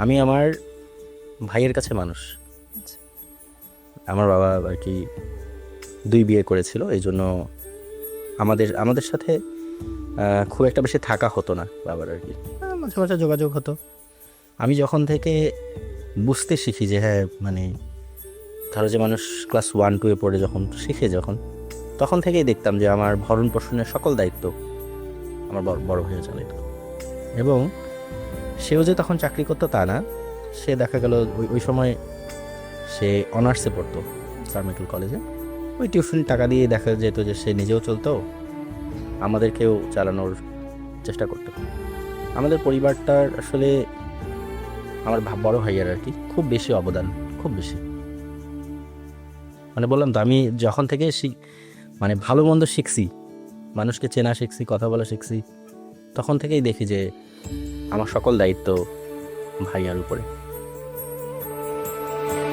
আমি আমার ভাইয়ের কাছে মানুষ। আচ্ছা। আমার বাবা আর কি ২ বিয়ে করেছিল। এইজন্য আমাদের আমাদের সাথে খুব একটা বেশি থাকা হতো না বাবার আর কি। মাঝে, মাঝে যোগাযোগ হতো। আমি যখন থেকে বুঝতে শিখি যে হ্যাঁ, মানে ধরো যে মানুষ ক্লাস 1-2 এ পড়ে যখন শিখে তখন থেকেই দেখতাম যে আমার ভরণ-পোষণের সকল দায়িত্ব আমার বড় ভাইয়া চালাইতো। এবং সেও যে তখন চাকরি করতো তা না। সে দেখা গেল ওই সময় সে অনার্সে পড়তো কারমাইকেল কলেজে। ওই টিউশন টাকা দিয়ে দেখা যেত যে সে নিজেও চলতো, আমাদেরকেও চালানোর চেষ্টা করতো। আমাদের পরিবারটার আসলে আমার বড় ভাইয়ার আর কি খুব বেশি অবদান, খুব বেশি। মানে বললাম তো আমি যখন থেকে মানে ভালো মন্দ শিখছি, মানুষকে চেনা শিখছি, কথা বলা শিখছি, তখন থেকেই দেখি যে আমার সকল দায়িত্ব ভাইয়ার উপরে।